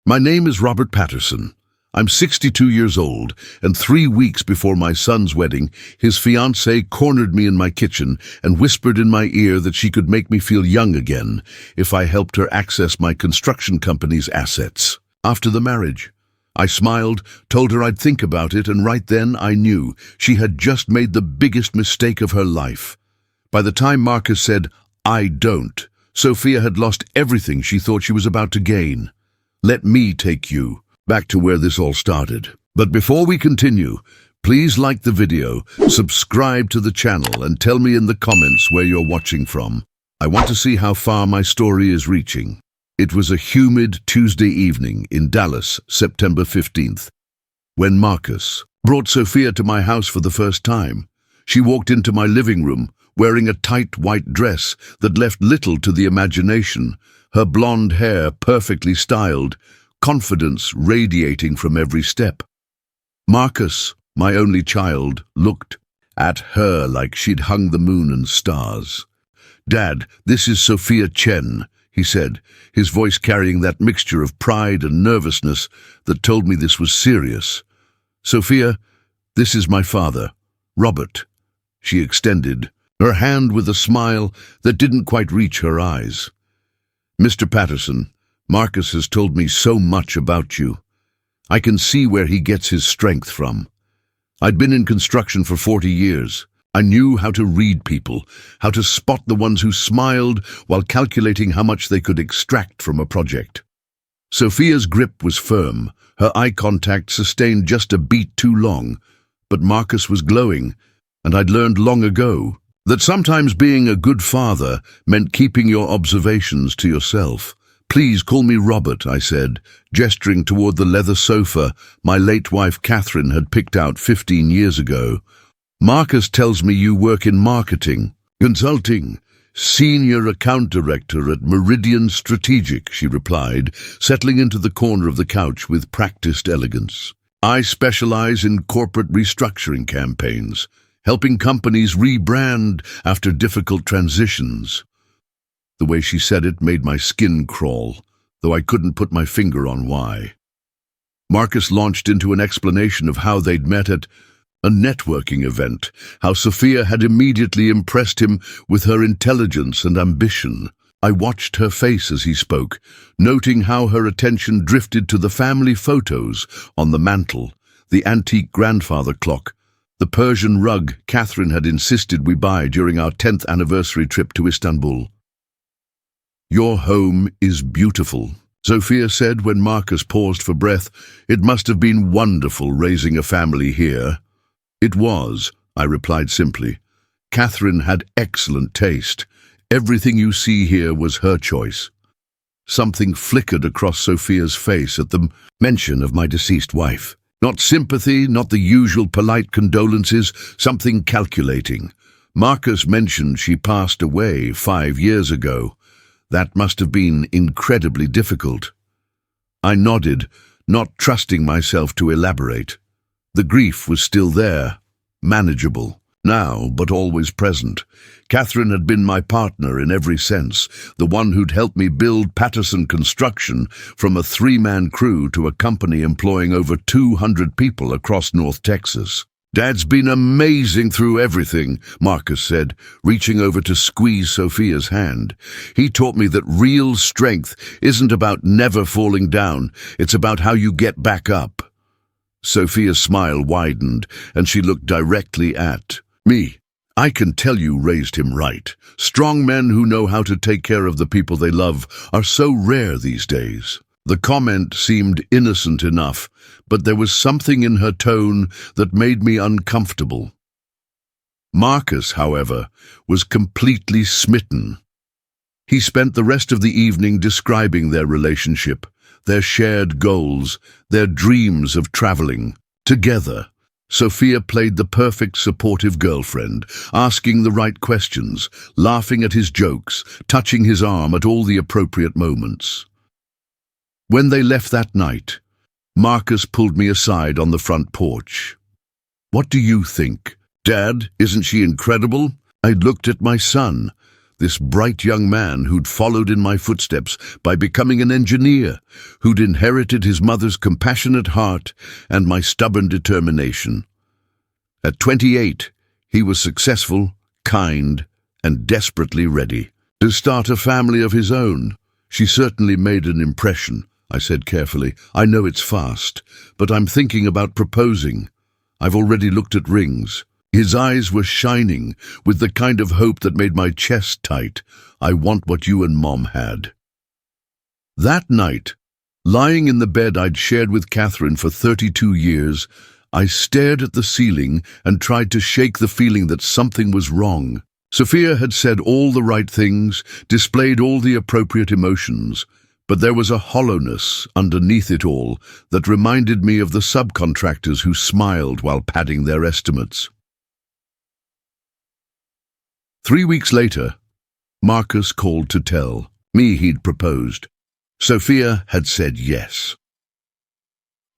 My name is Robert Patterson. I'm 62 years old, and 3 weeks before my son's wedding, his fiancée cornered me in my kitchen and whispered in my ear that she could make me feel young again if I helped her access my construction company's assets. After the marriage, I smiled, told her I'd think about it, and right then I knew she had just made the biggest mistake of her life. By the time Marcus said, "I don't," Sophia had lost everything she thought she was about to gain. Let me take you back to where this all started. But before we continue, please like the video, subscribe to the channel, and tell me in the comments where you're watching from. I want to see how far my story is reaching. It was a humid Tuesday evening in Dallas, September 15th, when Marcus brought Sophia to my house for the first time. She walked into my living room wearing a tight white dress that left little to the imagination, her blonde hair perfectly styled, confidence radiating from every step. Marcus, my only child, looked at her like she'd hung the moon and stars. "Dad, this is Sophia Chen," he said, his voice carrying that mixture of pride and nervousness that told me this was serious. "Sophia, this is my father, Robert," she extended, her hand with a smile that didn't quite reach her eyes. "Mr. Patterson, Marcus has told me so much about you. I can see where he gets his strength from. I'd been in construction for 40 years. I knew how to read people, how to spot the ones who smiled while calculating how much they could extract from a project." Sophia's grip was firm, her eye contact sustained just a beat too long, but Marcus was glowing, and I'd learned long ago that sometimes being a good father meant keeping your observations to yourself. "Please call me Robert," I said, gesturing toward the leather sofa my late wife Catherine had picked out 15 years ago. "Marcus tells me you work in marketing, consulting, senior account director at Meridian Strategic," she replied, settling into the corner of the couch with practiced elegance. "I specialize in corporate restructuring campaigns, helping companies rebrand after difficult transitions." The way she said it made my skin crawl, though I couldn't put my finger on why. Marcus launched into an explanation of how they'd met at a networking event, how Sophia had immediately impressed him with her intelligence and ambition. I watched her face as he spoke, noting how her attention drifted to the family photos on the mantel, the antique grandfather clock, the Persian rug Catherine had insisted we buy during our 10th anniversary trip to Istanbul. "Your home is beautiful," Sophia said when Marcus paused for breath. "It must have been wonderful raising a family here." "It was," I replied simply. "Catherine had excellent taste. Everything you see here was her choice." Something flickered across Sophia's face at the mention of my deceased wife. Not sympathy, not the usual polite condolences, something calculating. Marcus mentioned she passed away 5 years ago. That must have been incredibly difficult. I nodded, not trusting myself to elaborate. The grief was still there, manageable, now but always present. Catherine had been my partner in every sense, the one who'd helped me build Patterson Construction from a 3-man crew to a company employing over 200 people across North Texas. "Dad's been amazing through everything," Marcus said, reaching over to squeeze Sophia's hand. "He taught me that real strength isn't about never falling down, it's about how you get back up." Sophia's smile widened, and she looked directly at me. "I can tell you raised him right. Strong men who know how to take care of the people they love are so rare these days." The comment seemed innocent enough, but there was something in her tone that made me uncomfortable. Marcus, however, was completely smitten. He spent the rest of the evening describing their relationship, their shared goals, their dreams of traveling together. Sophia played the perfect supportive girlfriend, asking the right questions, laughing at his jokes, touching his arm at all the appropriate moments. When they left that night, Marcus pulled me aside on the front porch. "What do you think? Dad, isn't she incredible?" I looked at my son. This bright young man who'd followed in my footsteps by becoming an engineer, who'd inherited his mother's compassionate heart and my stubborn determination. At 28, he was successful, kind, and desperately ready to start a family of his own. She certainly made an impression, I said carefully. I know it's fast, but I'm thinking about proposing. I've already looked at rings. His eyes were shining with the kind of hope that made my chest tight. I want what you and Mom had. That night, lying in the bed I'd shared with Catherine for 32 years, I stared at the ceiling and tried to shake the feeling that something was wrong. Sophia had said all the right things, displayed all the appropriate emotions, but there was a hollowness underneath it all that reminded me of the subcontractors who smiled while padding their estimates. 3 weeks later, Marcus called to tell me he'd proposed. Sophia had said yes.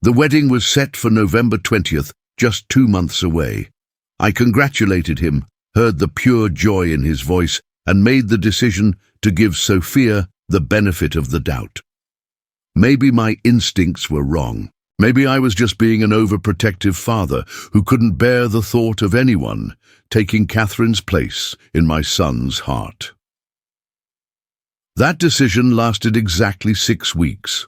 The wedding was set for November 20th, just 2 months away. I congratulated him, heard the pure joy in his voice, and made the decision to give Sophia the benefit of the doubt. Maybe my instincts were wrong. Maybe I was just being an overprotective father who couldn't bear the thought of anyone taking Catherine's place in my son's heart. That decision lasted exactly 6 weeks.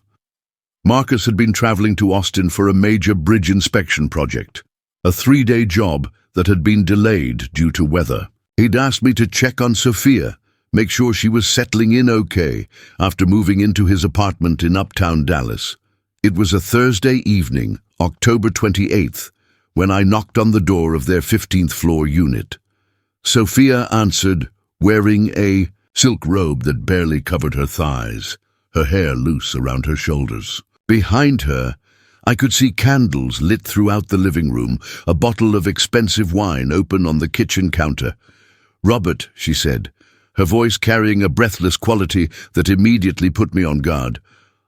Marcus had been traveling to Austin for a major bridge inspection project, a 3-day job that had been delayed due to weather. He'd asked me to check on Sophia, make sure she was settling in okay after moving into his apartment in uptown Dallas. It was a Thursday evening, October 28th, when I knocked on the door of their 15th floor unit. Sophia answered, wearing a silk robe that barely covered her thighs, her hair loose around her shoulders. Behind her, I could see candles lit throughout the living room, a bottle of expensive wine open on the kitchen counter. "Robert," she said, her voice carrying a breathless quality that immediately put me on guard.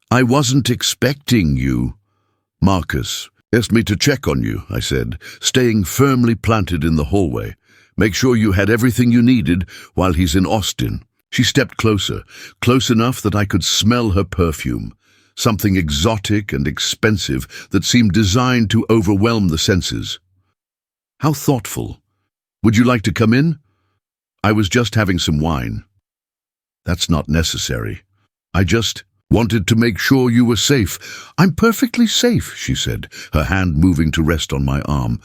"I wasn't expecting you." "Marcus asked me to check on you," I said, staying firmly planted in the hallway. "Make sure you had everything you needed while he's in Austin." She stepped closer, close enough that I could smell her perfume, something exotic and expensive that seemed designed to overwhelm the senses. "How thoughtful. Would you like to come in?" "I was just having some wine." "That's not necessary. I just wanted to make sure you were safe." "I'm perfectly safe," she said, her hand moving to rest on my arm.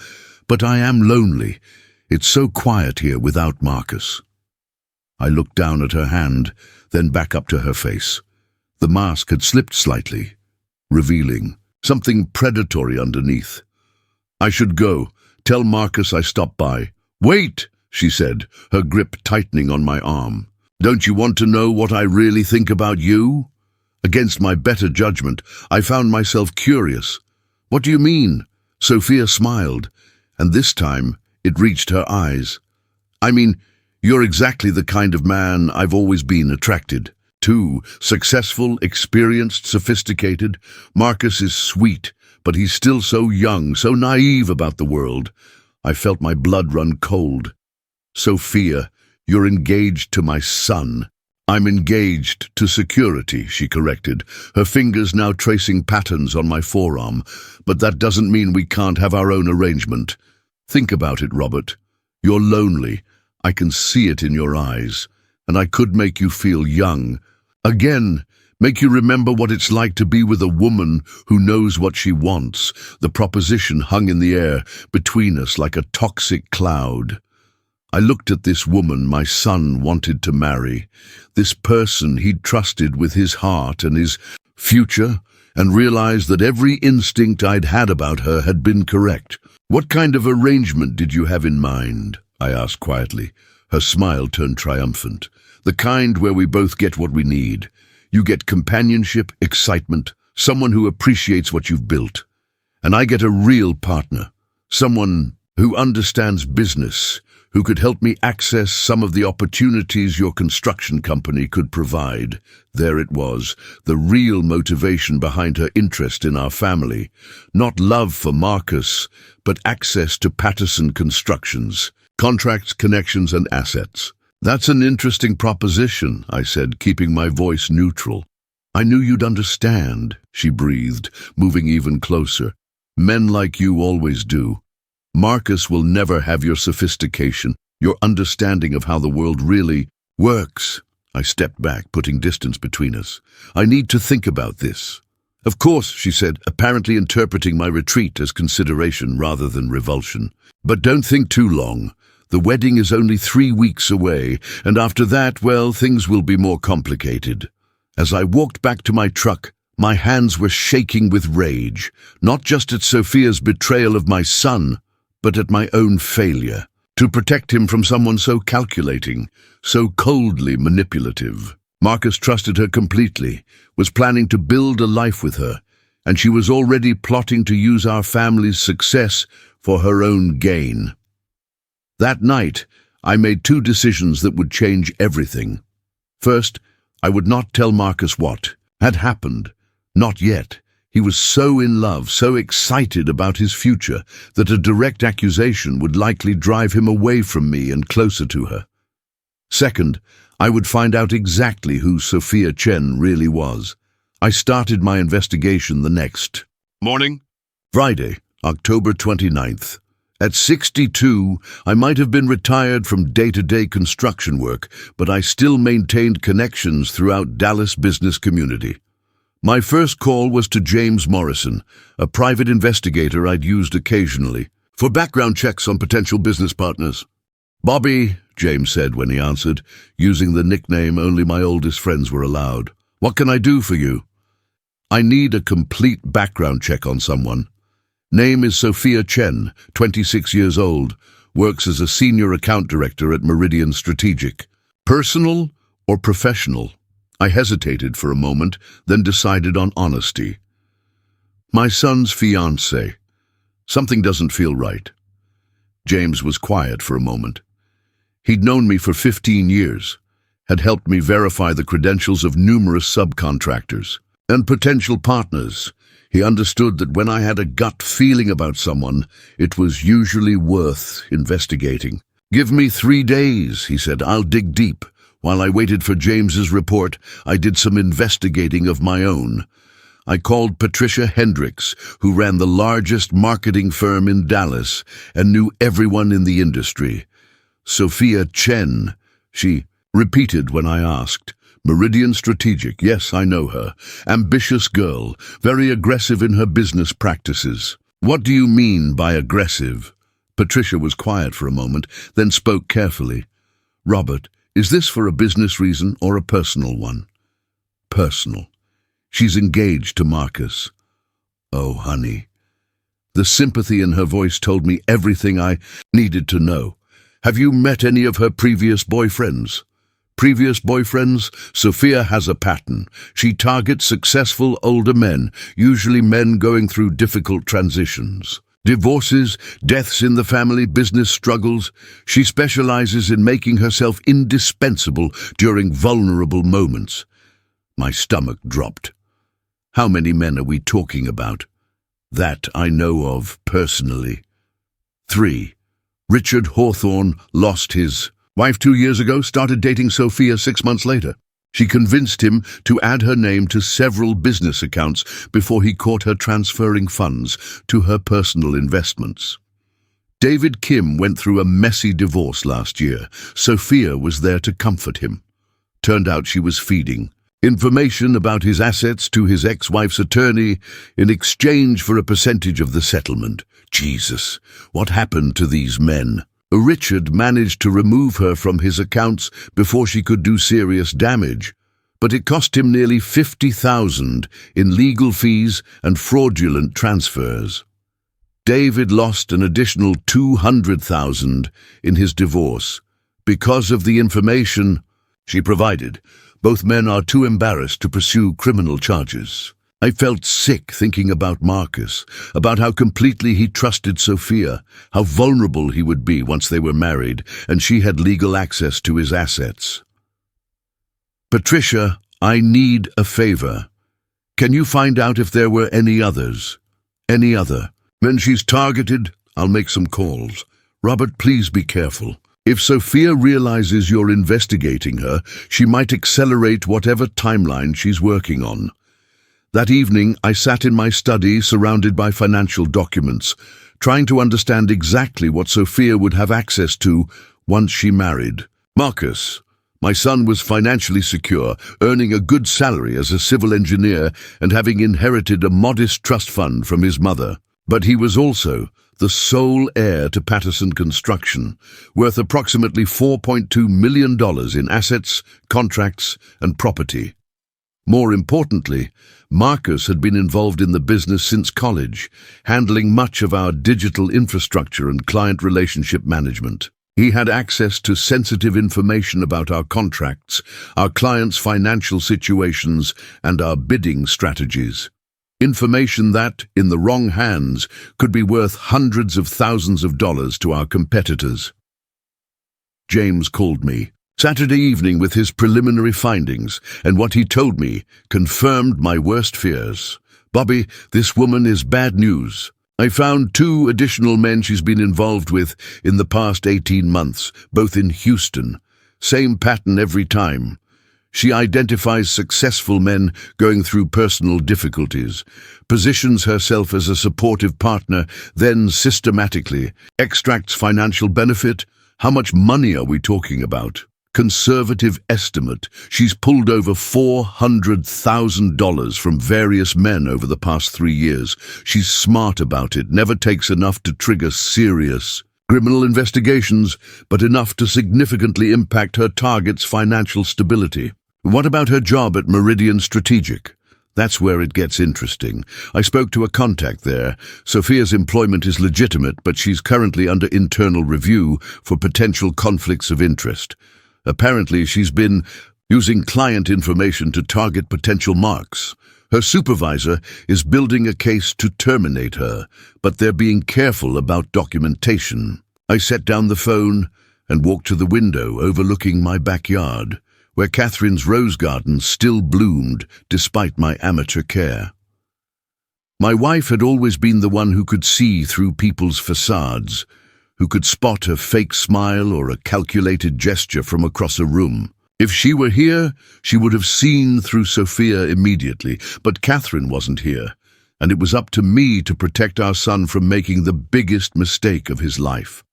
"But I am lonely. It's so quiet here without Marcus." I looked down at her hand, then back up to her face. The mask had slipped slightly, revealing something predatory underneath. "I should go. Tell Marcus I stopped by." "Wait," she said, her grip tightening on my arm. "Don't you want to know what I really think about you?" Against my better judgment, I found myself curious. "What do you mean?" Sophia smiled, and this time it reached her eyes. "I mean, you're exactly the kind of man I've always been attracted to. Successful, experienced, sophisticated. Marcus is sweet, but he's still so young, so naive about the world." I felt my blood run cold. "Sophia, you're engaged to my son." "I'm engaged to security," she corrected, her fingers now tracing patterns on my forearm. "But that doesn't mean we can't have our own arrangement. Think about it, Robert. You're lonely. I can see it in your eyes. And I could make you feel young. Again, make you remember what it's like to be with a woman who knows what she wants." The proposition hung in the air between us like a toxic cloud. I looked at this woman my son wanted to marry, this person he'd trusted with his heart and his future, and realized that every instinct I'd had about her had been correct. "What kind of arrangement did you have in mind?" I asked quietly. Her smile turned triumphant. "The kind where we both get what we need. You get companionship, excitement, someone who appreciates what you've built. And I get a real partner, someone who understands business, who could help me access some of the opportunities your construction company could provide." There it was, the real motivation behind her interest in our family. Not love for Marcus, but access to Patterson Constructions, contracts, connections, and assets. That's an interesting proposition, I said, keeping my voice neutral. I knew you'd understand, she breathed, moving even closer. Men like you always do. Marcus will never have your sophistication, your understanding of how the world really works. I stepped back, putting distance between us. I need to think about this. Of course, she said, apparently interpreting my retreat as consideration rather than revulsion. But don't think too long. The wedding is only 3 weeks away, and after that, well, things will be more complicated. As I walked back to my truck, my hands were shaking with rage, not just at Sophia's betrayal of my son, but at my own failure to protect him from someone so calculating, so coldly manipulative. Marcus trusted her completely, was planning to build a life with her, and she was already plotting to use our family's success for her own gain. That night, I made 2 decisions that would change everything. First, I would not tell Marcus what had happened. Not yet. He was so in love, so excited about his future, that a direct accusation would likely drive him away from me and closer to her. Second, I would find out exactly who Sophia Chen really was. I started my investigation the next morning. Friday, October 29th. At 62, I might have been retired from day-to-day construction work, but I still maintained connections throughout Dallas business community. My first call was to James Morrison, a private investigator I'd used occasionally, for background checks on potential business partners. "Bobby," James said when he answered, using the nickname only my oldest friends were allowed. "What can I do for you?" "I need a complete background check on someone. Name is Sophia Chen, 26 years old, works as a senior account director at Meridian Strategic. Personal or professional?" I hesitated for a moment, then decided on honesty. "My son's fiancée. Something doesn't feel right." James was quiet for a moment. He'd known me for 15 years, had helped me verify the credentials of numerous subcontractors and potential partners. He understood that when I had a gut feeling about someone, it was usually worth investigating. "Give me 3 days, he said. "I'll dig deep." While I waited for James's report, I did some investigating of my own. I called Patricia Hendricks, who ran the largest marketing firm in Dallas and knew everyone in the industry. "Sophia Chen," she repeated when I asked. "Meridian Strategic, yes, I know her. Ambitious girl, very aggressive in her business practices." "What do you mean by aggressive?" Patricia was quiet for a moment, then spoke carefully. "Robert, is this for a business reason or a personal one?" "Personal. She's engaged to Marcus." "Oh, honey." The sympathy in her voice told me everything I needed to know. "Have you met any of her previous boyfriends?" "Previous boyfriends? Sophia has a pattern. She targets successful older men, usually men going through difficult transitions. Divorces, deaths in the family, business struggles. She specializes in making herself indispensable during vulnerable moments." My stomach dropped. "How many men are we talking about?" "That I know of personally." 3. Richard Hawthorne lost his wife 2 years ago, started dating Sophia 6 months later. She convinced him to add her name to several business accounts before he caught her transferring funds to her personal investments. David Kim went through a messy divorce last year. Sophia was there to comfort him. Turned out she was feeding information about his assets to his ex-wife's attorney in exchange for a percentage of the settlement. Jesus, what happened to these men? Richard managed to remove her from his accounts before she could do serious damage, but it cost him nearly $50,000 in legal fees and fraudulent transfers. David lost an additional $200,000 in his divorce because of the information she provided. Both men are too embarrassed to pursue criminal charges. I felt sick thinking about Marcus, about how completely he trusted Sophia, how vulnerable he would be once they were married and she had legal access to his assets. "Patricia, I need a favor. Can you find out if there were any others? Any other? When she's targeted, I'll make some calls. Robert, please be careful. If Sophia realizes you're investigating her, she might accelerate whatever timeline she's working on. That evening, I sat in my study surrounded by financial documents, trying to understand exactly what Sophia would have access to once she married. Marcus, my son, was financially secure, earning a good salary as a civil engineer and having inherited a modest trust fund from his mother. But he was also the sole heir to Patterson Construction, worth approximately $4.2 million in assets, contracts, and property. More importantly, Marcus had been involved in the business since college, handling much of our digital infrastructure and client relationship management. He had access to sensitive information about our contracts, our clients' financial situations, and our bidding strategies. Information that, in the wrong hands, could be worth hundreds of thousands of dollars to our competitors. James called me Saturday evening with his preliminary findings, and what he told me confirmed my worst fears. Bobby, this woman is bad news. I found 2 additional men she's been involved with in the past 18 months, both in Houston. Same pattern every time. She identifies successful men going through personal difficulties, positions herself as a supportive partner, then systematically extracts financial benefit. How much money are we talking about? Conservative estimate, she's pulled over $400,000 from various men over the past 3 years. She's smart about it, never takes enough to trigger serious criminal investigations, but enough to significantly impact her target's financial stability. What about her job at Meridian Strategic? That's where it gets interesting. I spoke to a contact there. Sophia's employment is legitimate, but she's currently under internal review for potential conflicts of interest. Apparently, she's been using client information to target potential marks. Her supervisor is building a case to terminate her, but they're being careful about documentation. I set down the phone and walked to the window overlooking my backyard, where Catherine's rose garden still bloomed despite my amateur care. My wife had always been the one who could see through people's facades, who could spot a fake smile or a calculated gesture from across a room. If she were here, she would have seen through Sophia immediately, but Catherine wasn't here, and it was up to me to protect our son from making the biggest mistake of his life.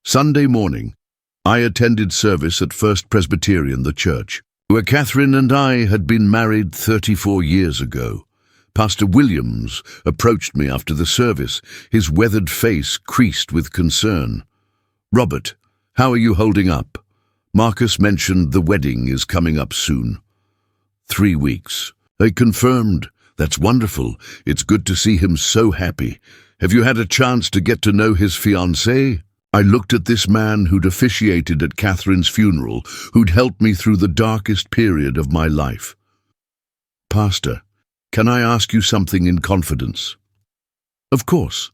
Sunday morning, I attended service at First Presbyterian, the church, where Catherine and I had been married 34 years ago. Pastor Williams approached me after the service, his weathered face creased with concern. "Robert, how are you holding up? Marcus mentioned the wedding is coming up soon." 3 weeks. I confirmed. "That's wonderful. It's good to see him so happy. Have you had a chance to get to know his fiancée?" I looked at this man who'd officiated at Catherine's funeral, who'd helped me through the darkest period of my life. "Pastor, can I ask you something in confidence?" "Of course."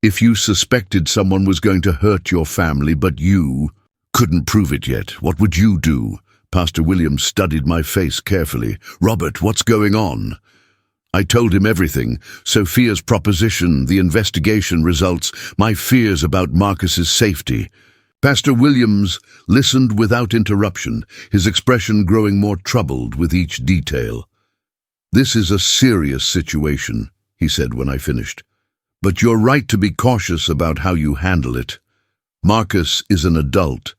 "If you suspected someone was going to hurt your family, but you couldn't prove it yet, what would you do?" Pastor Williams studied my face carefully. "Robert, what's going on?" I told him everything: Sophia's proposition, the investigation results, my fears about Marcus's safety. Pastor Williams listened without interruption, his expression growing more troubled with each detail. "This is a serious situation," he said when I finished. "But you're right to be cautious about how you handle it. Marcus is an adult,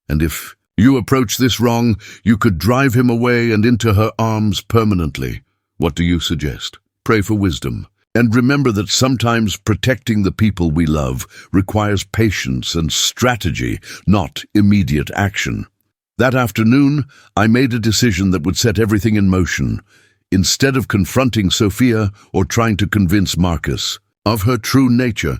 and if you approach this wrong, you could drive him away and into her arms permanently. What do you suggest? Pray for wisdom. And remember that sometimes protecting the people we love requires patience and strategy, not immediate action." That afternoon, I made a decision that would set everything in motion. Instead of confronting Sophia or trying to convince Marcus of her true nature,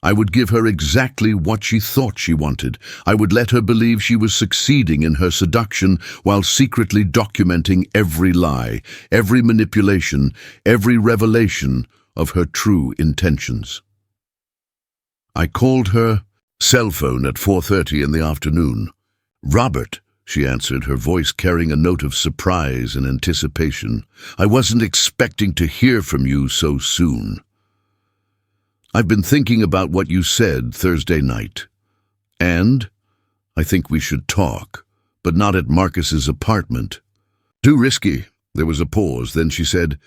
I would give her exactly what she thought she wanted. I would let her believe she was succeeding in her seduction while secretly documenting every lie, every manipulation, every revelation of her true intentions. I called her cell phone at 4:30 in the afternoon. "Robert," she answered, her voice carrying a note of surprise and anticipation. "I wasn't expecting to hear from you so soon. I've been thinking about what you said Thursday night. And I think we should talk, but not at Marcus's apartment. Too risky. There was a pause, then she said,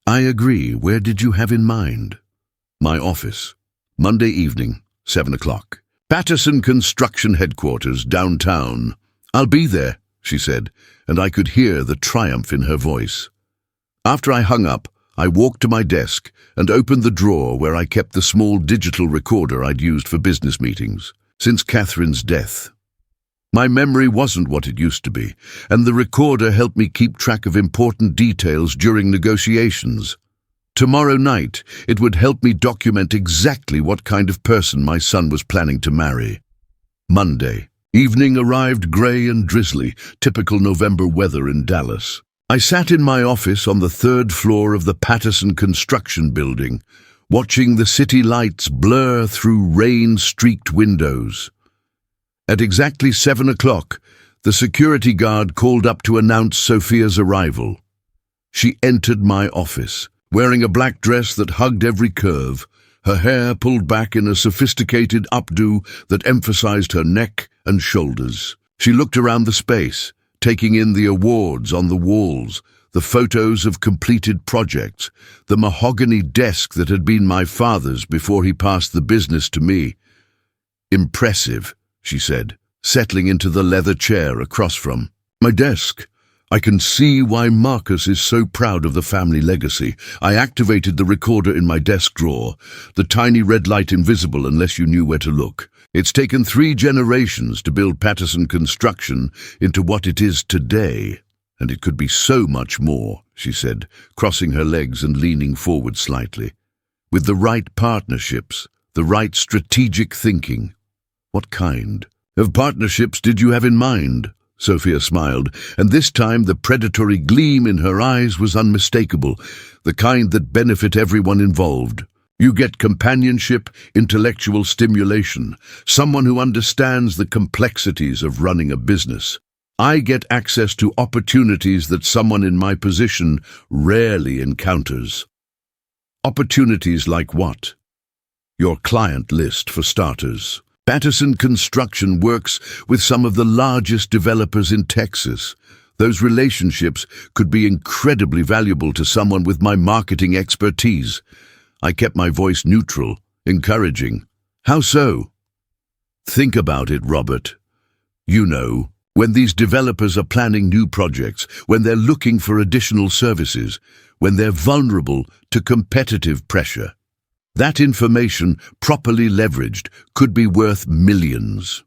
I agree. Where did you have in mind? My office. Monday evening, 7 o'clock. Patterson Construction Headquarters, downtown. I'll be there, she said, and I could hear the triumph in her voice. After I hung up, I walked to my desk and opened the drawer where I kept the small digital recorder I'd used for business meetings since Catherine's death. My memory wasn't what it used to be, and the recorder helped me keep track of important details during negotiations. Tomorrow night, it would help me document exactly what kind of person my son was planning to marry. Monday. Evening arrived grey and drizzly, typical November weather in Dallas. I sat in my office on the third floor of the Patterson Construction Building, watching the city lights blur through rain-streaked windows. At exactly 7 o'clock, the security guard called up to announce Sophia's arrival. She entered my office, wearing a black dress that hugged every curve, her hair pulled back in a sophisticated updo that emphasized her neck and shoulders. She looked around the space, taking in the awards on the walls, the photos of completed projects, the mahogany desk that had been my father's before he passed the business to me. Impressive, she said, settling into the leather chair across from my desk. I can see why Marcus is so proud of the family legacy. I activated the recorder in my desk drawer, the tiny red light invisible unless you knew where to look. It's taken 3 generations to build Patterson Construction into what it is today, and it could be so much more, she said, crossing her legs and leaning forward slightly. With the right partnerships, the right strategic thinking. What kind of partnerships did you have in mind? Sophia smiled, and this time the predatory gleam in her eyes was unmistakable, the kind that benefit everyone involved. You get companionship, intellectual stimulation, someone who understands the complexities of running a business. I get access to opportunities that someone in my position rarely encounters. Opportunities like what? Your client list, for starters. Patterson Construction works with some of the largest developers in Texas. Those relationships could be incredibly valuable to someone with my marketing expertise. I kept my voice neutral, encouraging. How so? Think about it, Robert. You know, when these developers are planning new projects, when they're looking for additional services, when they're vulnerable to competitive pressure. That information, properly leveraged, could be worth millions.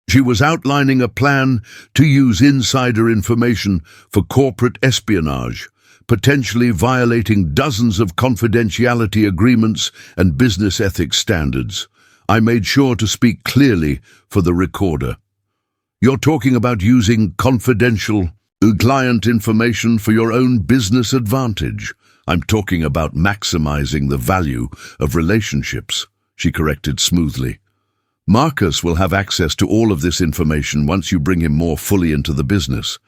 She was outlining a plan to use insider information for corporate espionage, potentially violating dozens of confidentiality agreements and business ethics standards. I made sure to speak clearly for the recorder. You're talking about using confidential client information for your own business advantage. I'm talking about maximizing the value of relationships, she corrected smoothly. Marcus will have access to all of this information once you bring him more fully into the business.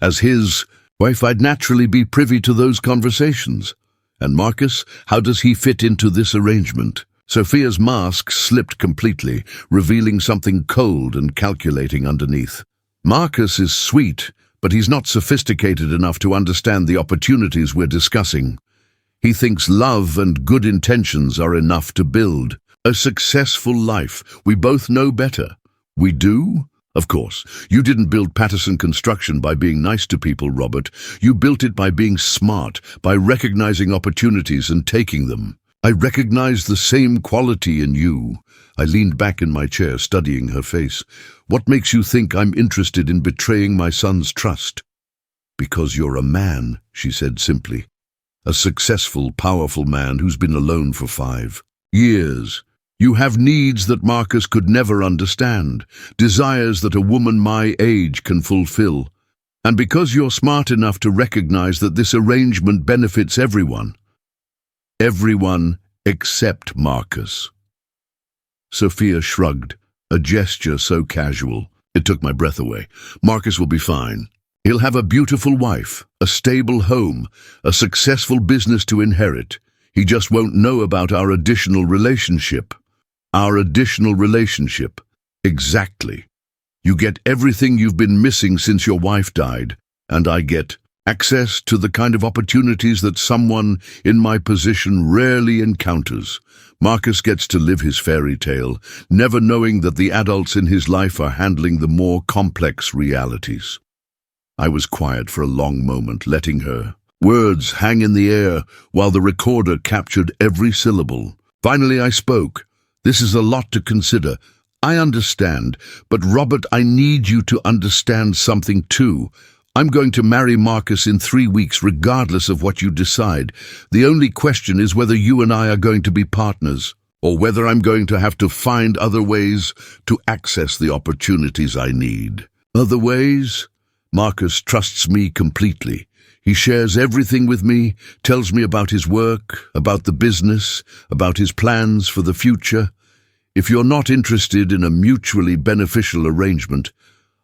As his wife, I'd naturally be privy to those conversations. And Marcus, how does he fit into this arrangement? Sophia's mask slipped completely, revealing something cold and calculating underneath. Marcus is sweet, but he's not sophisticated enough to understand the opportunities we're discussing. He thinks love and good intentions are enough to build a successful life. We both know better. We do? Of course. You didn't build Patterson Construction by being nice to people, Robert. You built it by being smart, by recognizing opportunities and taking them. I recognize the same quality in you. I leaned back in my chair, studying her face. What makes you think I'm interested in betraying my son's trust? Because you're a man, she said simply. A successful, powerful man who's been alone for 5 years. You have needs that Marcus could never understand, desires that a woman my age can fulfill. And because you're smart enough to recognize that this arrangement benefits everyone. Everyone except Marcus. Sophia shrugged, a gesture so casual, it took my breath away. Marcus will be fine. He'll have a beautiful wife, a stable home, a successful business to inherit. He just won't know about our additional relationship. Our additional relationship. Exactly. You get everything you've been missing since your wife died, and I get access to the kind of opportunities that someone in my position rarely encounters. Marcus gets to live his fairy tale, never knowing that the adults in his life are handling the more complex realities. I was quiet for a long moment, letting her words hang in the air while the recorder captured every syllable. Finally, I spoke. This is a lot to consider. I understand, but Robert, I need you to understand something too. I'm going to marry Marcus in 3 weeks, regardless of what you decide. The only question is whether you and I are going to be partners, or whether I'm going to have to find other ways to access the opportunities I need. Other ways? Marcus trusts me completely. He shares everything with me, tells me about his work, about the business, about his plans for the future. If you're not interested in a mutually beneficial arrangement,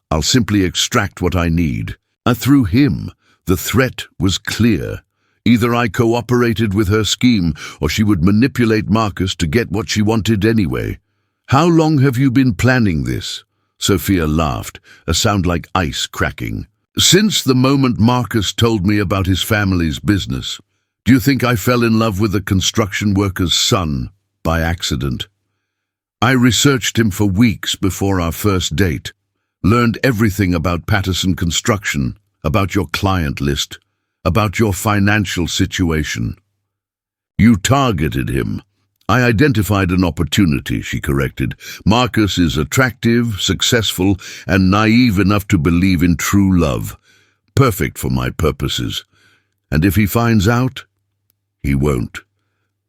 I'll simply extract what I need. Through him, the threat was clear. Either I cooperated with her scheme, or she would manipulate Marcus to get what she wanted anyway. How long have you been planning this? Sophia laughed, a sound like ice cracking. Since the moment Marcus told me about his family's business. Do you think I fell in love with a construction worker's son by accident? I researched him for weeks before our first date, learned everything about Patterson Construction, about your client list, about your financial situation. You targeted him. I identified an opportunity, she corrected. Marcus is attractive, successful, and naive enough to believe in true love. Perfect for my purposes. And if he finds out, he won't.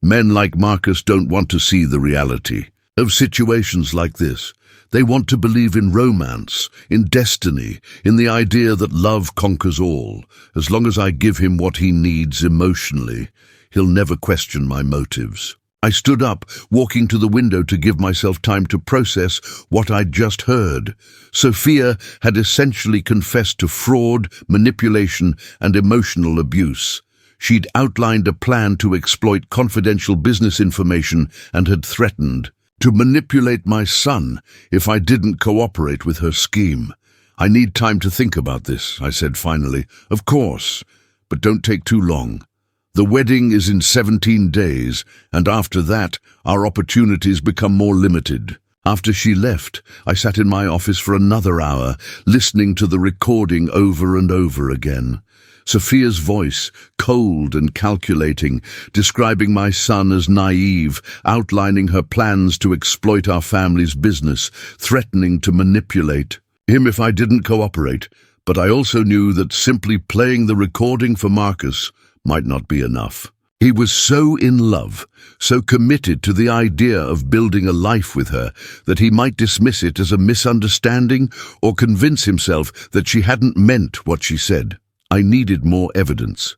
Men like Marcus don't want to see the reality of situations like this. They want to believe in romance, in destiny, in the idea that love conquers all. As long as I give him what he needs emotionally, he'll never question my motives. I stood up, walking to the window to give myself time to process what I'd just heard. Sophia had essentially confessed to fraud, manipulation, and emotional abuse. She'd outlined a plan to exploit confidential business information and had threatened to manipulate my son if I didn't cooperate with her scheme. I need time to think about this, I said finally. Of course, but don't take too long. The wedding is in 17 days, and after that, our opportunities become more limited. After she left, I sat in my office for another hour, listening to the recording over and over again. Sophia's voice, cold and calculating, describing my son as naive, outlining her plans to exploit our family's business, threatening to manipulate him if I didn't cooperate. But I also knew that simply playing the recording for Marcus might not be enough. He was so in love, so committed to the idea of building a life with her, that he might dismiss it as a misunderstanding or convince himself that she hadn't meant what she said. I needed more evidence.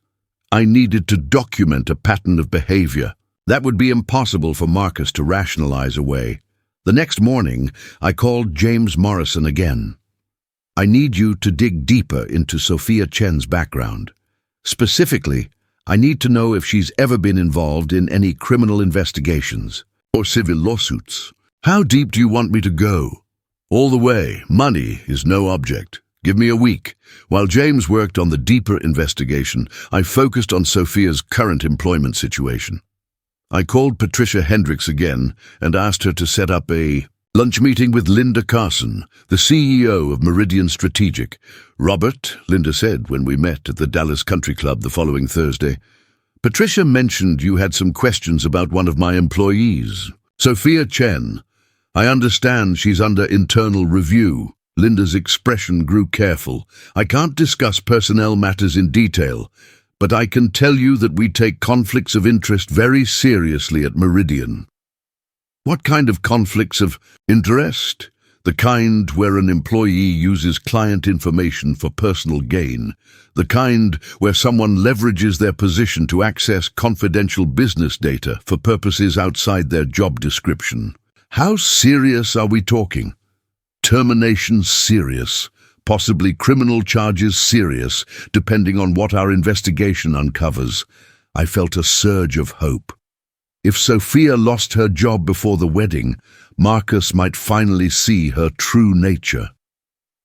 I needed to document a pattern of behavior. That would be impossible for Marcus to rationalize away. The next morning, I called James Morrison again. I need you to dig deeper into Sophia Chen's background. Specifically, I need to know if she's ever been involved in any criminal investigations or civil lawsuits. How deep do you want me to go? All the way. Money is no object. Give me a week. While James worked on the deeper investigation, I focused on Sophia's current employment situation. I called Patricia Hendricks again and asked her to set up a lunch meeting with Linda Carson, the CEO of Meridian Strategic. Robert, Linda said when we met at the Dallas Country Club the following Thursday, Patricia mentioned you had some questions about one of my employees, Sophia Chen. I understand she's under internal review. Linda's expression grew careful. I can't discuss personnel matters in detail, but I can tell you that we take conflicts of interest very seriously at Meridian. What kind of conflicts of interest? The kind where an employee uses client information for personal gain. The kind where someone leverages their position to access confidential business data for purposes outside their job description. How serious are we talking? Termination serious, possibly criminal charges serious, depending on what our investigation uncovers. I felt a surge of hope. If Sophia lost her job before the wedding, Marcus might finally see her true nature.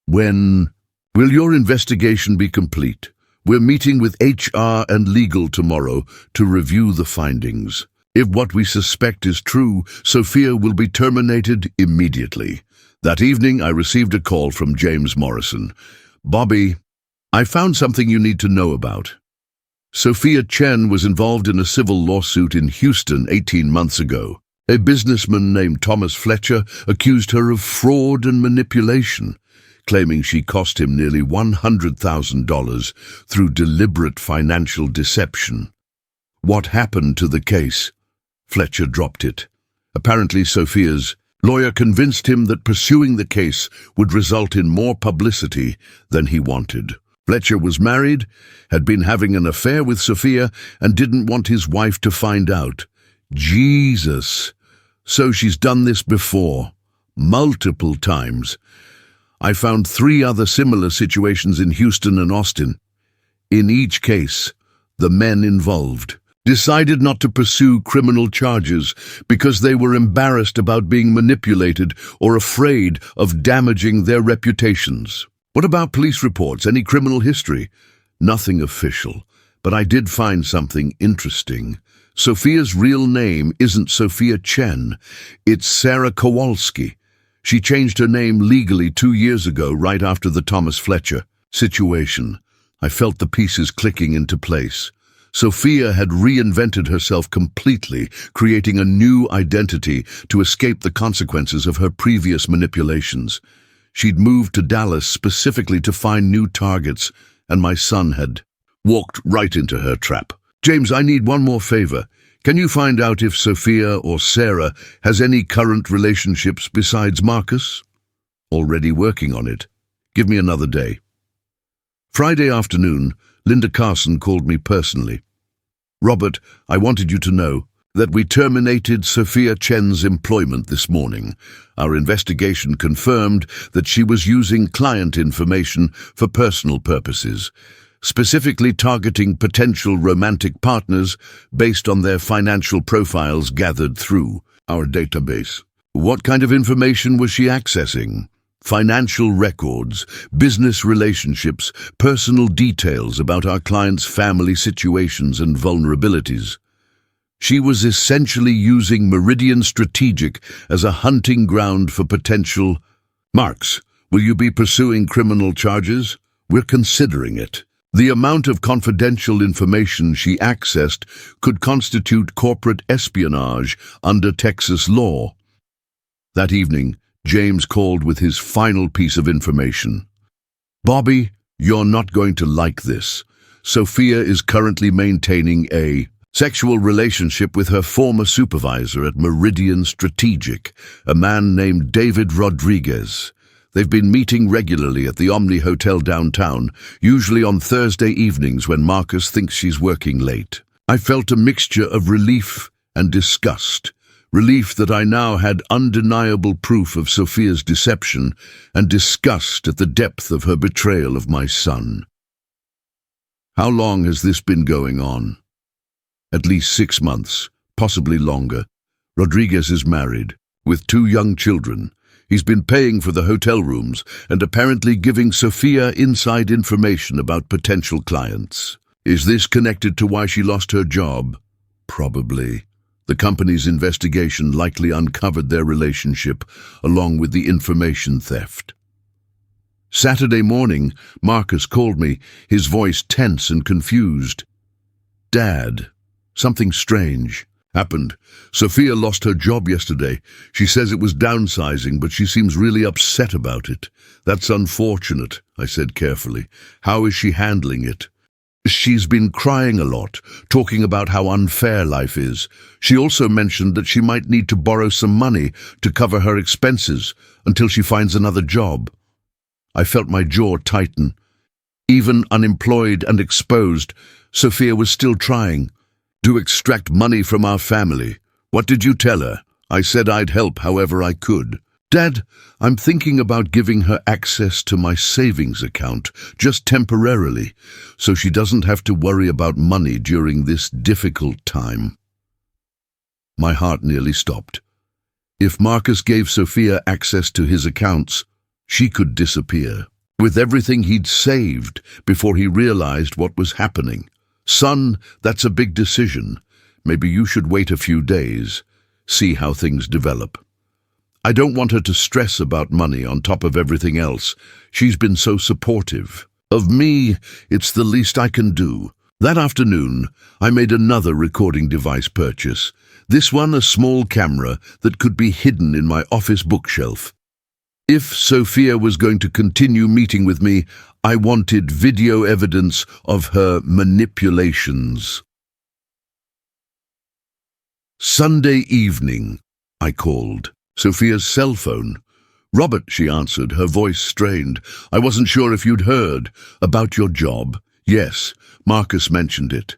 When will your investigation be complete? We're meeting with HR and legal tomorrow to review the findings. If what we suspect is true, Sophia will be terminated immediately. That evening, I received a call from James Morrison. Bobby, I found something you need to know about. Sophia Chen was involved in a civil lawsuit in Houston 18 months ago. A businessman named Thomas Fletcher accused her of fraud and manipulation, claiming she cost him nearly $100,000 through deliberate financial deception. What happened to the case? Fletcher dropped it. Apparently, Sophia's lawyer convinced him that pursuing the case would result in more publicity than he wanted. Fletcher was married, had been having an affair with Sophia, and didn't want his wife to find out. Jesus! So she's done this before, multiple times. I found 3 other similar situations in Houston and Austin. In each case, the men involved decided not to pursue criminal charges because they were embarrassed about being manipulated or afraid of damaging their reputations. What about police reports? Any criminal history? Nothing official, but I did find something interesting. Sophia's real name isn't Sophia Chen, it's Sarah Kowalski. She changed her name legally 2 years ago, right after the Thomas Fletcher situation. I felt the pieces clicking into place. Sophia had reinvented herself completely, creating a new identity to escape the consequences of her previous manipulations. She'd moved to Dallas specifically to find new targets, and my son had walked right into her trap. James, I need one more favor. Can you find out if Sophia or Sarah has any current relationships besides Marcus? Already working on it. Give me another day. Friday afternoon, Linda Carson called me personally. Robert, I wanted you to know that we terminated Sophia Chen's employment this morning. Our investigation confirmed that she was using client information for personal purposes, specifically targeting potential romantic partners based on their financial profiles gathered through our database. What kind of information was she accessing? Financial records, business relationships, personal details about our clients' family situations and vulnerabilities. She was essentially using Meridian Strategic as a hunting ground for potential marks. Will you be pursuing criminal charges? We're considering it. The amount of confidential information she accessed could constitute corporate espionage under Texas law. That evening, James called with his final piece of information. Bobby, you're not going to like this. Sophia is currently maintaining a sexual relationship with her former supervisor at Meridian Strategic, a man named David Rodriguez. They've been meeting regularly at the Omni Hotel downtown, usually on Thursday evenings when Marcus thinks she's working late. I felt a mixture of relief and disgust. Relief that I now had undeniable proof of Sophia's deception, and disgust at the depth of her betrayal of my son. How long has this been going on? At least 6 months, possibly longer. Rodriguez is married, with 2 young children. He's been paying for the hotel rooms and apparently giving Sophia inside information about potential clients. Is this connected to why she lost her job? Probably. The company's investigation likely uncovered their relationship, along with the information theft. Saturday morning, Marcus called me, his voice tense and confused. Dad, something strange happened. Sophia lost her job yesterday. She says it was downsizing, but she seems really upset about it. That's unfortunate, I said carefully. How is she handling it? She's been crying a lot, talking about how unfair life is. She also mentioned that she might need to borrow some money to cover her expenses until she finds another job. I felt my jaw tighten. Even unemployed and exposed, Sophia was still trying to extract money from our family. What did you tell her? I said I'd help however I could. Dad, I'm thinking about giving her access to my savings account, just temporarily, so she doesn't have to worry about money during this difficult time. My heart nearly stopped. If Marcus gave Sophia access to his accounts, she could disappear, with everything he'd saved before he realized what was happening. Son, that's a big decision. Maybe you should wait a few days, see how things develop. I don't want her to stress about money on top of everything else. She's been so supportive. Of me, it's the least I can do. That afternoon, I made another recording device purchase. This one a small camera that could be hidden in my office bookshelf. If Sophia was going to continue meeting with me, I wanted video evidence of her manipulations. Sunday evening, I called. Sophia's cell phone. "Robert," she answered, her voice strained. "I wasn't sure if you'd heard about your job." "Yes, Marcus mentioned it."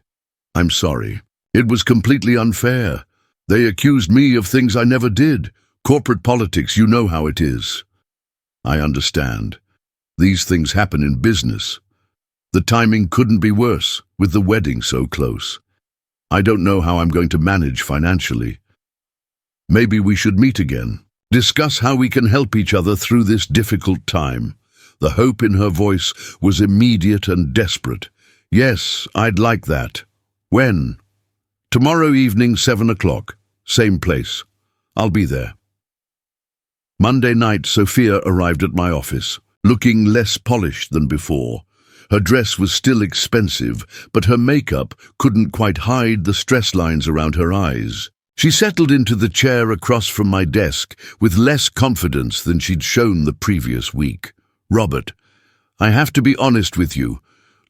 "I'm sorry. It was completely unfair. They accused me of things I never did. Corporate politics, you know how it is." "I understand. These things happen in business. The timing couldn't be worse, with the wedding so close. I don't know how I'm going to manage financially. Maybe we should meet again, discuss how we can help each other through this difficult time." The hope in her voice was immediate and desperate. "Yes, I'd like that." "When?" "Tomorrow evening, 7 o'clock. Same place. I'll be there." Monday night, Sophia arrived at my office, looking less polished than before. Her dress was still expensive, but her makeup couldn't quite hide the stress lines around her eyes. She settled into the chair across from my desk with less confidence than she'd shown the previous week. "Robert, I have to be honest with you.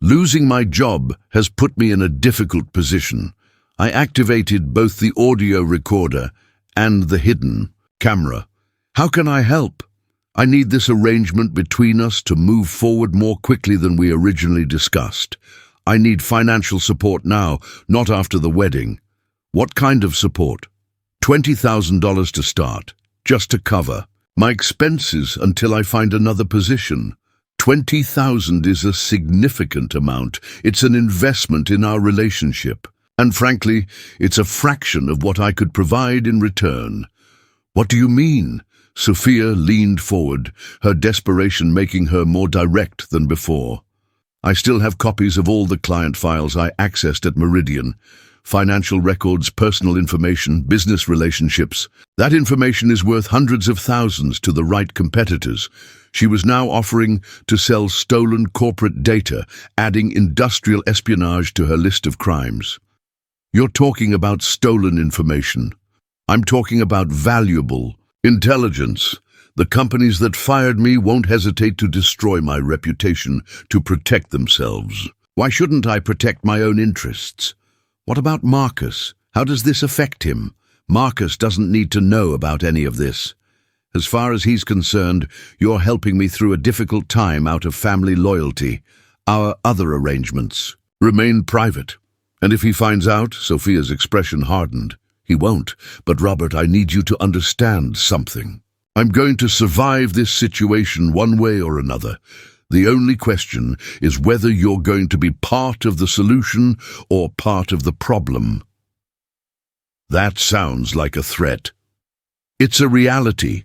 Losing my job has put me in a difficult position. I activated both the audio recorder and the hidden camera. How can I help? I need this arrangement between us to move forward more quickly than we originally discussed. I need financial support now, not after the wedding." "What kind of support?" $20,000 to start, just to cover my expenses until I find another position. $20,000 is a significant amount. It's an investment in our relationship. And frankly, it's a fraction of what I could provide in return." "What do you mean?" Sophia leaned forward, her desperation making her more direct than before. "I still have copies of all the client files I accessed at Meridian. Financial records, personal information, business relationships. That information is worth hundreds of thousands to the right competitors." She was now offering to sell stolen corporate data, adding industrial espionage to her list of crimes. "You're talking about stolen information. I'm talking about valuable intelligence. The companies that fired me won't hesitate to destroy my reputation to protect themselves. Why shouldn't I protect my own interests? What about Marcus? How does this affect him? Marcus doesn't need to know about any of this. As far as he's concerned, you're helping me through a difficult time out of family loyalty. Our other arrangements remain private. And if he finds out," Sophia's expression hardened, "he won't. But Robert, I need you to understand something. I'm going to survive this situation one way or another. The only question is whether you're going to be part of the solution or part of the problem." "That sounds like a threat." "It's a reality.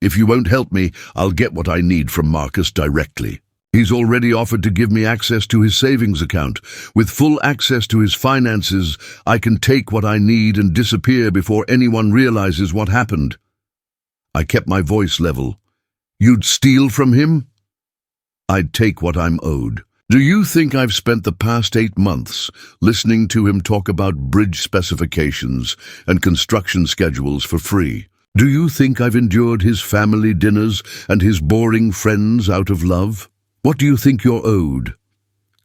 If you won't help me, I'll get what I need from Marcus directly. He's already offered to give me access to his savings account. With full access to his finances, I can take what I need and disappear before anyone realizes what happened." I kept my voice level. "You'd steal from him?" "I'd take what I'm owed. Do you think I've spent the past 8 months listening to him talk about bridge specifications and construction schedules for free? Do you think I've endured his family dinners and his boring friends out of love? What do you think you're owed?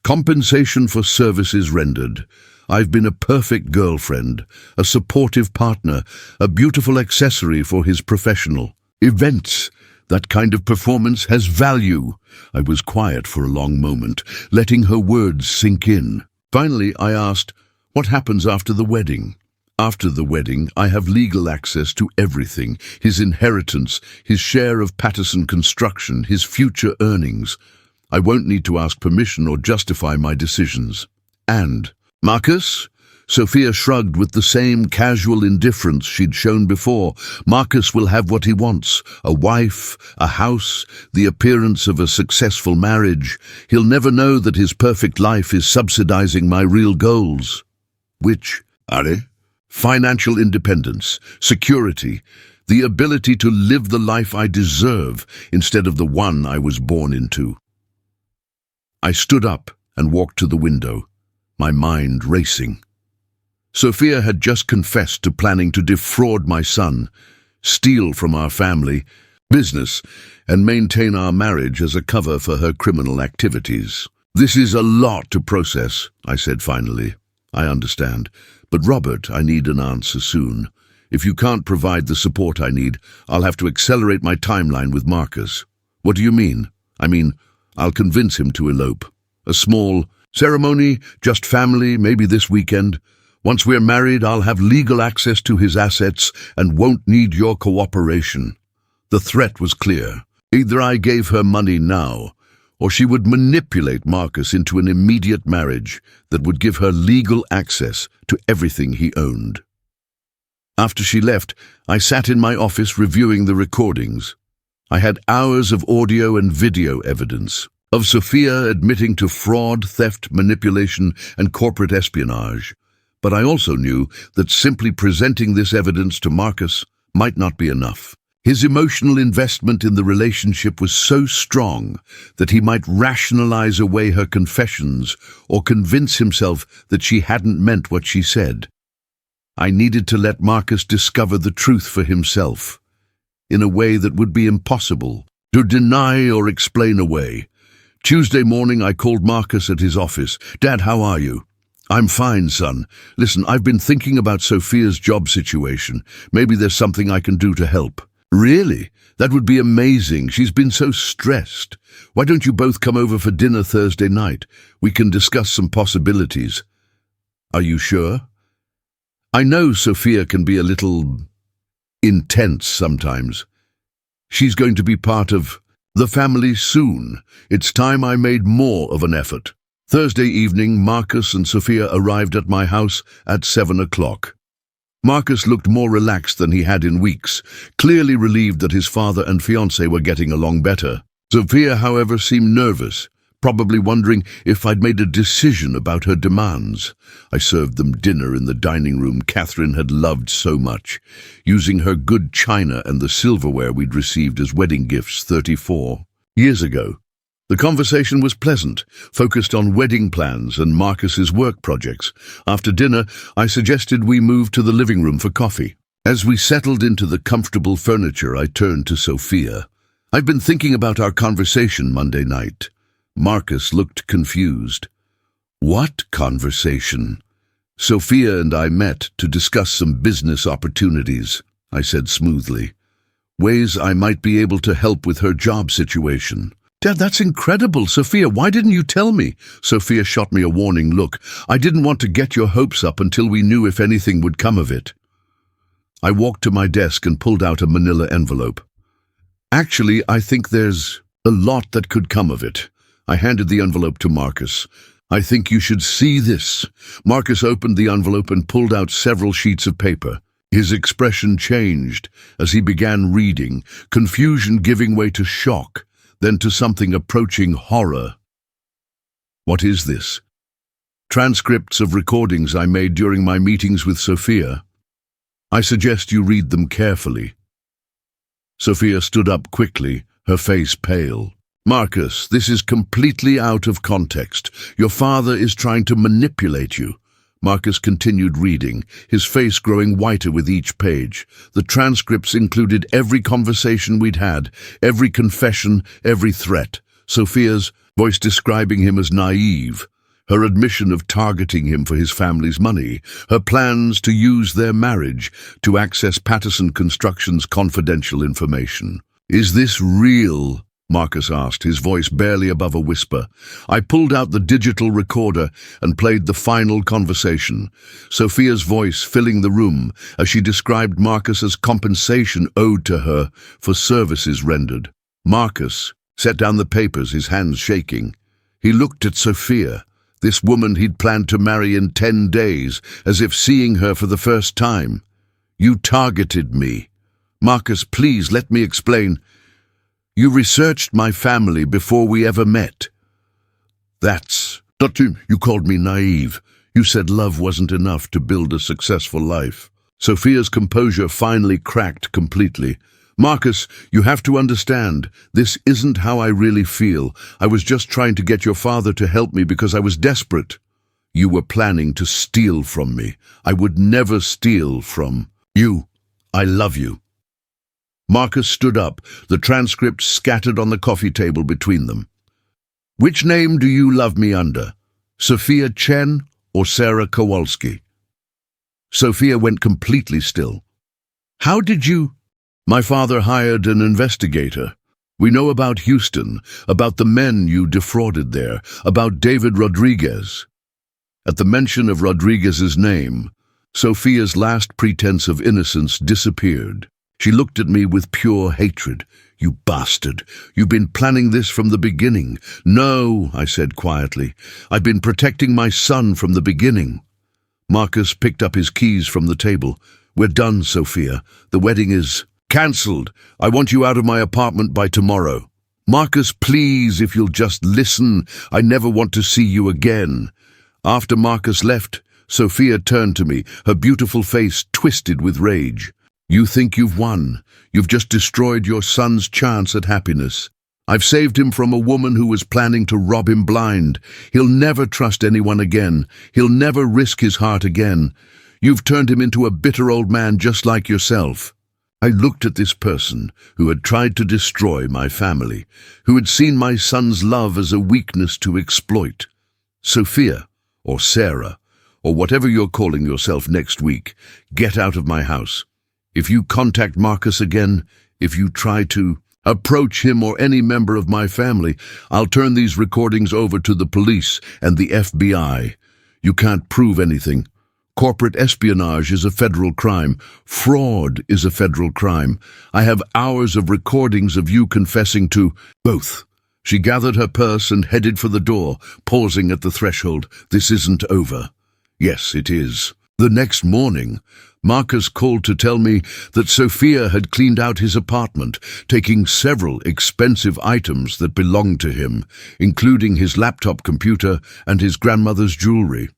Compensation for services rendered. I've been a perfect girlfriend, a supportive partner, a beautiful accessory for his professional events. That kind of performance has value." I was quiet for a long moment, letting her words sink in. Finally, I asked, "What happens after the wedding?" "After the wedding, I have legal access to everything: his inheritance, his share of Patterson Construction, his future earnings. I won't need to ask permission or justify my decisions. And, Marcus, Sophia shrugged with the same casual indifference she'd shown before. Marcus will have what he wants: a wife, a house, the appearance of a successful marriage. He'll never know that his perfect life is subsidizing my real goals. Which are they? Financial independence, security, the ability to live the life I deserve instead of the one I was born into. I stood up and walked to the window, my mind racing. Sophia had just confessed to planning to defraud my son, steal from our family business, and maintain our marriage as a cover for her criminal activities. This is a lot to process, I said finally. I understand. But Robert, I need an answer soon. If you can't provide the support I need, I'll have to accelerate my timeline with Marcus. What do you mean? I mean, I'll convince him to elope. A small ceremony, just family, maybe this weekend. Once we're married, I'll have legal access to his assets and won't need your cooperation. The threat was clear. Either I gave her money now, or she would manipulate Marcus into an immediate marriage that would give her legal access to everything he owned. After she left, I sat in my office reviewing the recordings. I had hours of audio and video evidence of Sophia admitting to fraud, theft, manipulation, and corporate espionage. But I also knew that simply presenting this evidence to Marcus might not be enough. His emotional investment in the relationship was so strong that he might rationalize away her confessions or convince himself that she hadn't meant what she said. I needed to let Marcus discover the truth for himself, in a way that would be impossible to deny or explain away. Tuesday morning, I called Marcus at his office. "Dad, how are you?" "I'm fine, son. Listen, I've been thinking about Sophia's job situation. Maybe there's something I can do to help." "Really? That would be amazing. She's been so stressed. Why don't you both come over for dinner Thursday night? We can discuss some possibilities." "Are you sure?" "I know Sophia can be a little intense sometimes. She's going to be part of the family soon. It's time I made more of an effort." Thursday evening, Marcus and Sophia arrived at my house at 7 o'clock. Marcus looked more relaxed than he had in weeks, clearly relieved that his father and fiancé were getting along better. Sophia, however, seemed nervous, probably wondering if I'd made a decision about her demands. I served them dinner in the dining room Catherine had loved so much, using her good china and the silverware we'd received as wedding gifts 34 years ago. The conversation was pleasant, focused on wedding plans and Marcus's work projects. After dinner, I suggested we move to the living room for coffee. As we settled into the comfortable furniture, I turned to Sophia. "I've been thinking about our conversation Monday night." Marcus looked confused. "What conversation?" "Sophia and I met to discuss some business opportunities," I said smoothly. "Ways I might be able to help with her job situation." "Dad, that's incredible. Sophia, why didn't you tell me?" Sophia shot me a warning look. "I didn't want to get your hopes up until we knew if anything would come of it." I walked to my desk and pulled out a manila envelope. "Actually, I think there's a lot that could come of it." I handed the envelope to Marcus. "I think you should see this." Marcus opened the envelope and pulled out several sheets of paper. His expression changed as he began reading, confusion giving way to shock, then to something approaching horror. "What is this?" "Transcripts of recordings I made during my meetings with Sophia. I suggest you read them carefully." Sophia stood up quickly, her face pale. "Marcus, this is completely out of context. Your father is trying to manipulate you." Marcus continued reading, his face growing whiter with each page. The transcripts included every conversation we'd had, every confession, every threat. Sophia's voice describing him as naive, her admission of targeting him for his family's money, her plans to use their marriage to access Patterson Construction's confidential information. "Is this real?" Marcus asked, his voice barely above a whisper. I pulled out the digital recorder and played the final conversation, Sophia's voice filling the room as she described Marcus's compensation owed to her for services rendered. Marcus set down the papers, his hands shaking. He looked at Sophia, This woman he'd planned to marry in 10 days, as if seeing her for the first time. You targeted me. Marcus, please let me explain. You researched my family before we ever met. That's not you. You called me naive. You said love wasn't enough to build a successful life. Sophia's composure finally cracked completely. Marcus, you have to understand, this isn't how I really feel. I was just trying to get your father to help me because I was desperate. You were planning to steal from me. I would never steal from you. I love you. Marcus stood up, the transcript scattered on the coffee table between them. Which name do you love me under? Sophia Chen or Sarah Kowalski? Sophia went completely still. How did you? My father hired an investigator. We know about Houston, about the men you defrauded there, about David Rodriguez. At the mention of Rodriguez's name, Sophia's last pretense of innocence disappeared. She looked at me with pure hatred. You bastard! You've been planning this from the beginning. No, I said quietly. I've been protecting my son from the beginning. Marcus picked up his keys from the table. We're done, Sophia. The wedding is cancelled. I want you out of my apartment by tomorrow. Marcus, please, if you'll just listen. I never want to see you again. After Marcus left, Sophia turned to me, her beautiful face twisted with rage. You think you've won. You've just destroyed your son's chance at happiness. I've saved him from a woman who was planning to rob him blind. He'll never trust anyone again. He'll never risk his heart again. You've turned him into a bitter old man just like yourself. I looked at this person who had tried to destroy my family, who had seen my son's love as a weakness to exploit. Sophia, or Sarah, or whatever you're calling yourself next week, get out of my house. If you contact Marcus again, if you try to approach him or any member of my family, I'll turn these recordings over to the police and the FBI. You can't prove anything. Corporate espionage is a federal crime. Fraud is a federal crime. I have hours of recordings of you confessing to both. She gathered her purse and headed for the door, pausing at the threshold. This isn't over. Yes, it is. The next morning, Marcus called to tell me that Sophia had cleaned out his apartment, taking several expensive items that belonged to him, including his laptop computer and his grandmother's jewelry.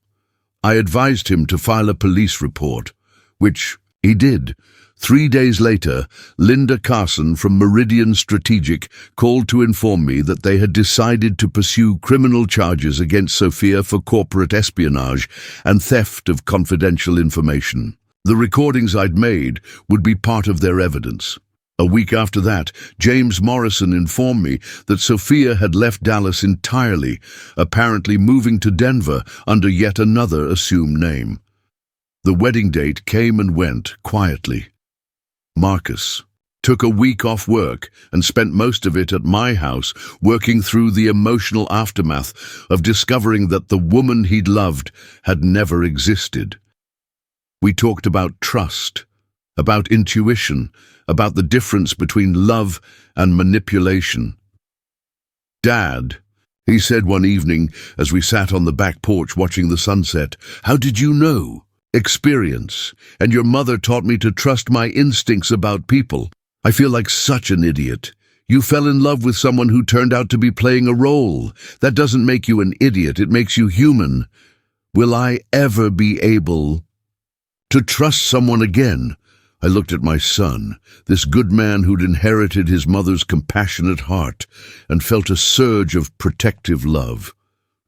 I advised him to file a police report, which he did. 3 days later, Linda Carson from Meridian Strategic called to inform me that they had decided to pursue criminal charges against Sophia for corporate espionage and theft of confidential information. The recordings I'd made would be part of their evidence. A week after that, James Morrison informed me that Sophia had left Dallas entirely, apparently moving to Denver under yet another assumed name. The wedding date came and went quietly. Marcus took a week off work and spent most of it at my house, working through the emotional aftermath of discovering that the woman he'd loved had never existed. We talked about trust, about intuition, about the difference between love and manipulation. Dad, he said one evening as we sat on the back porch watching the sunset, how did you know? Experience. And your mother taught me to trust my instincts about people. I feel like such an idiot. You fell in love with someone who turned out to be playing a role. That doesn't make you an idiot, it makes you human. Will I ever be able to trust someone again? I looked at my son, this good man who'd inherited his mother's compassionate heart, and felt a surge of protective love.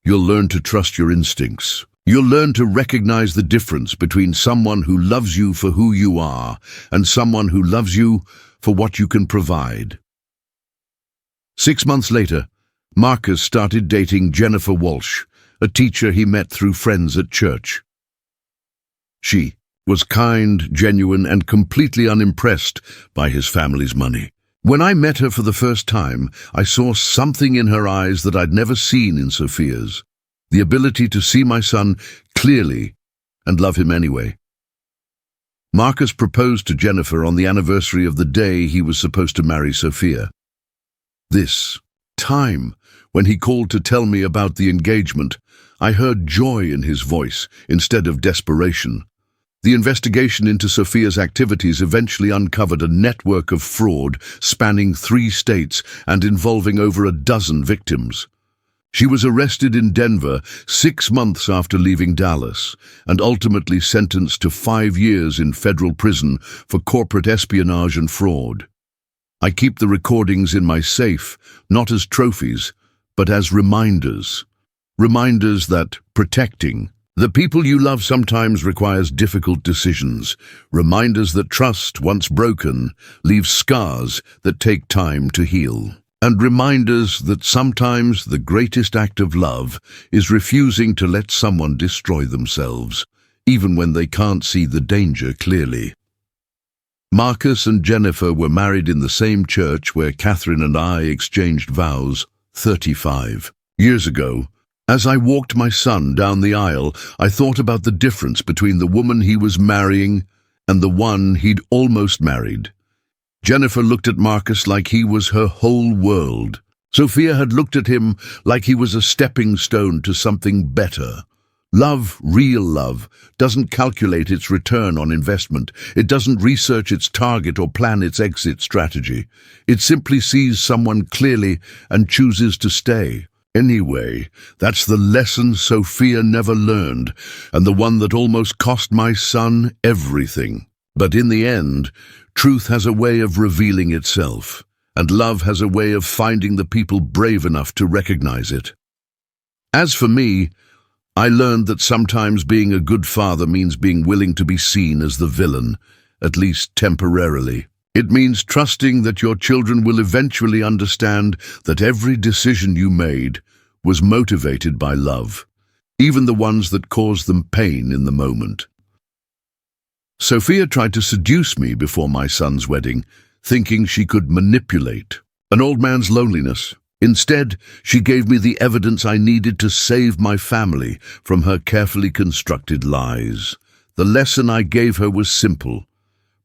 You'll learn to trust your instincts. You'll learn to recognize the difference between someone who loves you for who you are and someone who loves you for what you can provide. 6 months later, Marcus started dating Jennifer Walsh, a teacher he met through friends at church. She was kind, genuine, and completely unimpressed by his family's money. When I met her for the first time, I saw something in her eyes that I'd never seen in Sophia's. The ability to see my son clearly and love him anyway. Marcus proposed to Jennifer on the anniversary of the day he was supposed to marry Sophia. This time, when he called to tell me about the engagement, I heard joy in his voice instead of desperation. The investigation into Sophia's activities eventually uncovered a network of fraud spanning 3 states and involving over a dozen victims. She was arrested in Denver 6 months after leaving Dallas and ultimately sentenced to 5 years in federal prison for corporate espionage and fraud. I keep the recordings in my safe, not as trophies, but as reminders. Reminders that protecting the people you love sometimes requires difficult decisions. Reminders that trust, once broken, leaves scars that take time to heal. And reminders that sometimes the greatest act of love is refusing to let someone destroy themselves, even when they can't see the danger clearly. Marcus and Jennifer were married in the same church where Catherine and I exchanged vows 35 years ago. As I walked my son down the aisle, I thought about the difference between the woman he was marrying and the one he'd almost married. Jennifer looked at Marcus like he was her whole world. Sophia had looked at him like he was a stepping stone to something better. Love, real love, doesn't calculate its return on investment. It doesn't research its target or plan its exit strategy. It simply sees someone clearly and chooses to stay. Anyway, that's the lesson Sophia never learned, and the one that almost cost my son everything. But in the end, truth has a way of revealing itself, and love has a way of finding the people brave enough to recognize it. As for me, I learned that sometimes being a good father means being willing to be seen as the villain, at least temporarily. It means trusting that your children will eventually understand that every decision you made was motivated by love, even the ones that caused them pain in the moment. Sophia tried to seduce me before my son's wedding, thinking she could manipulate an old man's loneliness. Instead, she gave me the evidence I needed to save my family from her carefully constructed lies. The lesson I gave her was simple.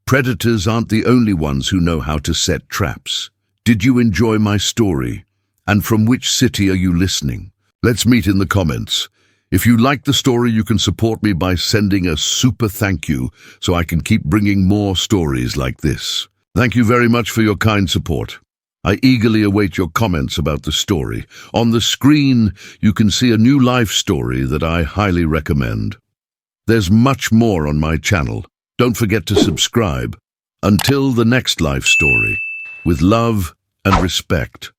Predators aren't the only ones who know how to set traps. Did you enjoy my story? And from which city are you listening? Let's meet in the comments. If you like the story, you can support me by sending a super thank you so I can keep bringing more stories like this. Thank you very much for your kind support. I eagerly await your comments about the story. On the screen, you can see a new life story that I highly recommend. There's much more on my channel. Don't forget to subscribe. Until the next life story, with love and respect.